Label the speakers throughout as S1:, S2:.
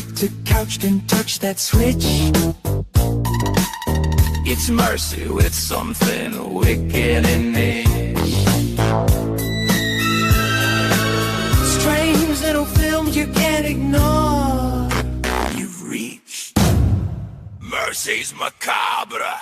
S1: stick to couch can touch that switch. It's mercy with something wicked in it. Strange little film you can't ignore. You've reached Mercy's Macabre.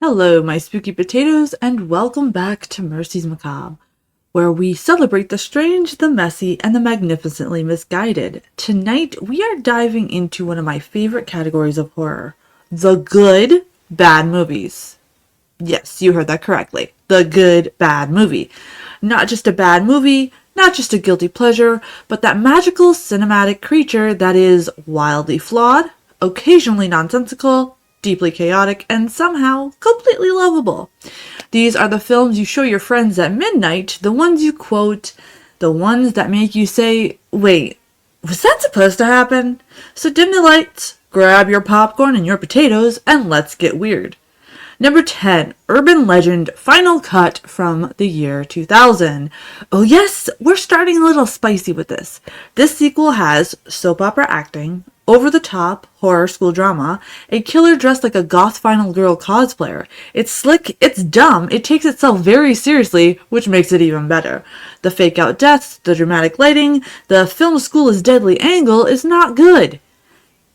S2: Hello, my spooky potatoes, and welcome back to Mercy's Macabre, where we celebrate the strange, the messy, and the magnificently misguided. Tonight, we are diving into one of my favorite categories of horror, the good, bad movies. Yes, you heard that correctly. The good, bad movie. Not just a bad movie, not just a guilty pleasure, but that magical cinematic creature that is wildly flawed, occasionally nonsensical, deeply chaotic, and somehow completely lovable. These are the films you show your friends at midnight, the ones you quote, the ones that make you say, wait, was that supposed to happen? So dim the lights, grab your popcorn and your potatoes, and let's get weird. Number 10, Urban Legend Final Cut from the year 2000. Oh yes, we're starting a little spicy with this. This sequel has soap opera acting, over-the-top horror school drama, a killer dressed like a goth final girl cosplayer. It's slick, it's dumb, it takes itself very seriously, which makes it even better. The fake-out deaths, the dramatic lighting, the film school is deadly angle is not good.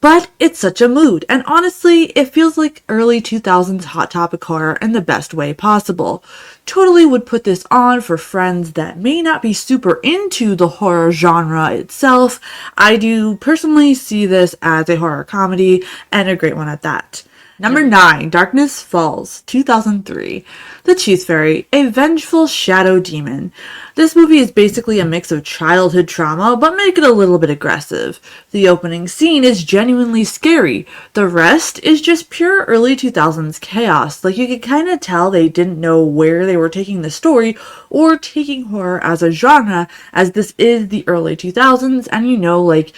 S2: But it's such a mood, and honestly, it feels like early 2000s Hot Topic horror in the best way possible. Totally would put this on for friends that may not be super into the horror genre itself. I do personally see this as a horror comedy, and a great one at that. Number 9, Darkness Falls, 2003. The Tooth Fairy, a vengeful shadow demon. This movie is basically a mix of childhood trauma, but make it a little bit aggressive. The opening scene is genuinely scary. The rest is just pure early 2000s chaos. Like, you could kind of tell they didn't know where they were taking the story or taking horror as a genre, as this is the early 2000s, and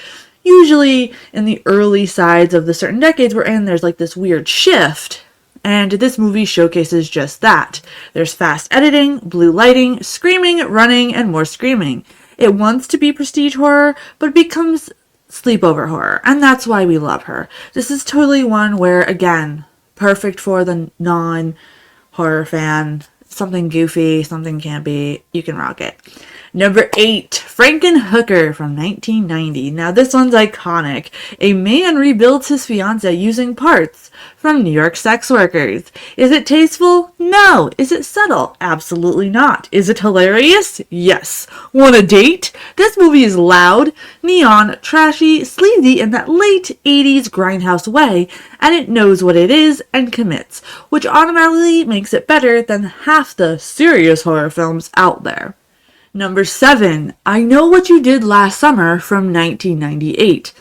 S2: usually in the early sides of the certain decades we're in, there's like this weird shift. And this movie showcases just that. There's fast editing, blue lighting, screaming, running, and more screaming. It wants to be prestige horror, but it becomes sleepover horror. And that's why we love her. This is totally one where, again, perfect for the non-horror fan. Something goofy, something campy, you can rock it. Number 8, Frankenhooker from 1990. Now this one's iconic. A man rebuilds his fiancée using parts from New York sex workers. Is it tasteful? No. Is it subtle? Absolutely not. Is it hilarious? Yes. Want a date? This movie is loud, neon, trashy, sleazy in that late 80s grindhouse way, and it knows what it is and commits, which automatically makes it better than half the serious horror films out there. Number 7, I Know What You Did Last Summer from 1998.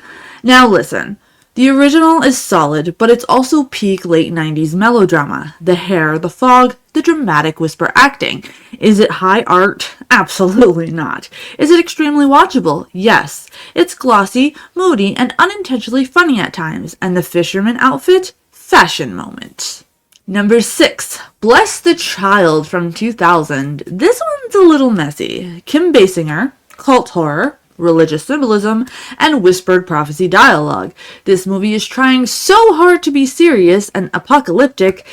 S2: Now listen, the original is solid, but it's also peak late 90s melodrama. The hair, the fog, the dramatic whisper acting. Is it high art? Absolutely not. Is it extremely watchable? Yes. It's glossy, moody, and unintentionally funny at times, and the fisherman outfit? Fashion moment. Number 6, Bless the Child from 2000. This one's a little messy. Kim Basinger, cult horror, religious symbolism, and whispered prophecy dialogue. This movie is trying so hard to be serious and apocalyptic,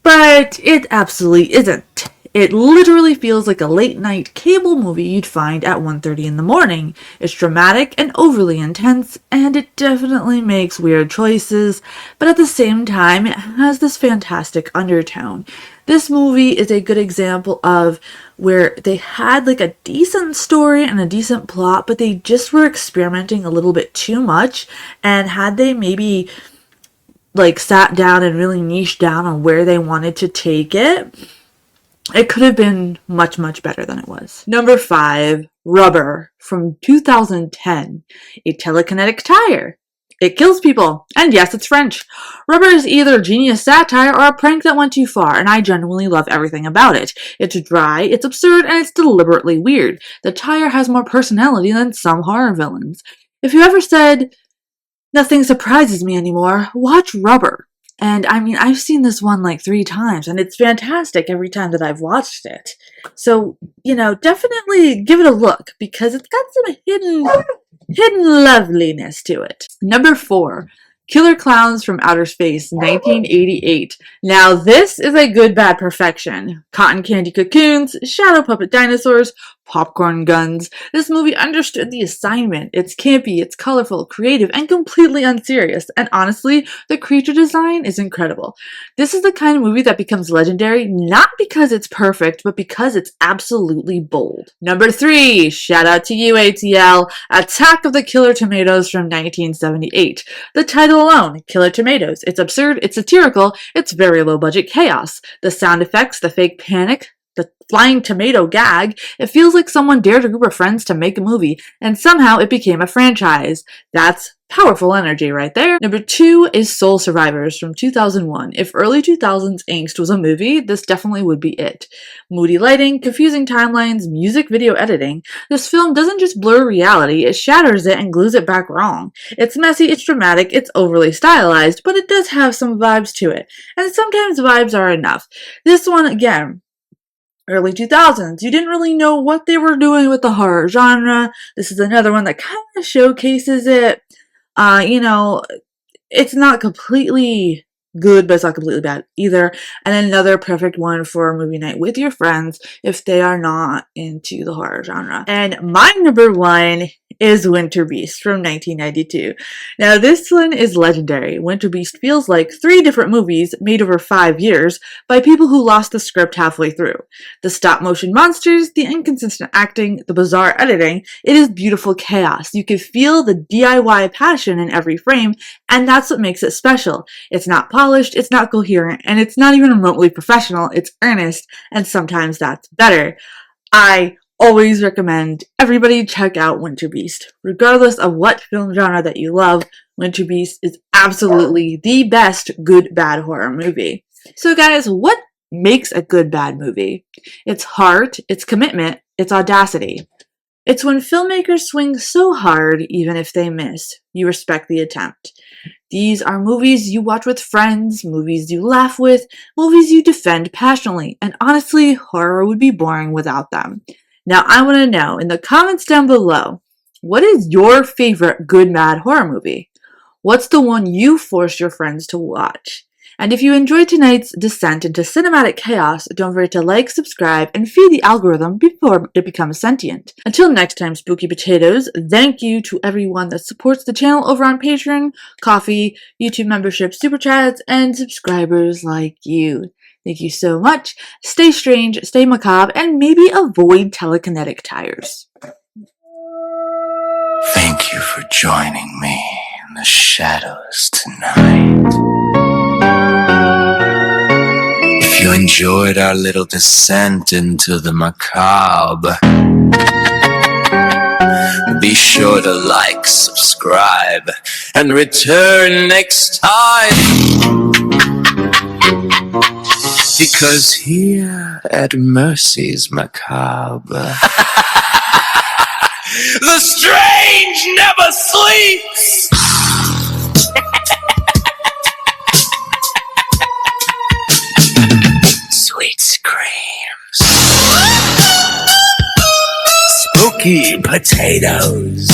S2: but it absolutely isn't. It literally feels like a late-night cable movie you'd find at 1:30 in the morning. It's dramatic and overly intense, and it definitely makes weird choices, but at the same time, it has this fantastic undertone. This movie is a good example of where they had like a decent story and a decent plot, but they just were experimenting a little bit too much, and had they maybe sat down and really niched down on where they wanted to take it, it could have been much, much better than it was. Number 5, Rubber from 2010. A telekinetic tire. It kills people. And yes, it's French. Rubber is either genius satire or a prank that went too far, and I genuinely love everything about it. It's dry, it's absurd, and it's deliberately weird. The tire has more personality than some horror villains. If you ever said, nothing surprises me anymore, watch Rubber. And I mean, I've seen this one like 3 times, and it's fantastic every time that I've watched it. So, definitely give it a look because it's got some hidden loveliness to it. Number 4, Killer Clowns from Outer Space, 1988. Now, this is a good bad perfection. Cotton candy cocoons, shadow puppet dinosaurs, popcorn guns. This movie understood the assignment. It's campy, it's colorful, creative, and completely unserious. And honestly, the creature design is incredible. This is the kind of movie that becomes legendary not because it's perfect, but because it's absolutely bold. Number 3, shout out to you, ATL, Attack of the Killer Tomatoes from 1978. The title alone, Killer Tomatoes. It's absurd, it's satirical, it's very low budget chaos. The sound effects, the fake panic, the flying tomato gag, it feels like someone dared a group of friends to make a movie, and somehow it became a franchise. That's powerful energy right there. Number 2 is Soul Survivors from 2001. If early 2000s angst was a movie, this definitely would be it. Moody lighting, confusing timelines, music video editing. This film doesn't just blur reality, it shatters it and glues it back wrong. It's messy, it's dramatic, it's overly stylized, but it does have some vibes to it. And sometimes vibes are enough. This one, again, early 2000s. You didn't really know what they were doing with the horror genre. This is another one that kind of showcases it. It's not completely good, but it's not completely bad either. And another perfect one for a movie night with your friends if they are not into the horror genre. And my number 1 is Winter Beast from 1992. Now this one is legendary. Winter Beast feels like 3 different movies made over 5 years by people who lost the script halfway through. The stop motion monsters, the inconsistent acting, the bizarre editing, it is beautiful chaos. You can feel the DIY passion in every frame, and that's what makes it special. It's not polished, it's not coherent, and it's not even remotely professional. It's earnest, and sometimes that's better. I always recommend everybody check out Winter Beast. Regardless of what film genre that you love, Winter Beast is absolutely the best good bad horror movie. So guys, what makes a good bad movie? It's heart, it's commitment, it's audacity. It's when filmmakers swing so hard even if they miss. You respect the attempt. These are movies you watch with friends, movies you laugh with, movies you defend passionately, and honestly, horror would be boring without them. Now, I want to know in the comments down below, what is your favorite good mad horror movie? What's the one you forced your friends to watch? And if you enjoyed tonight's descent into cinematic chaos, don't forget to like, subscribe, and feed the algorithm before it becomes sentient. Until next time, Spooky Potatoes, thank you to everyone that supports the channel over on Patreon, Ko-fi, YouTube membership, Super Chats, and subscribers like you. Thank you so much. Stay strange, stay macabre, and maybe avoid telekinetic tires.
S1: Thank you for joining me in the shadows tonight. If you enjoyed our little descent into the macabre, be sure to like, subscribe, and return next time. Because here at Mercy's Macabre, the strange never sleeps! Sweet screams. Spooky potatoes.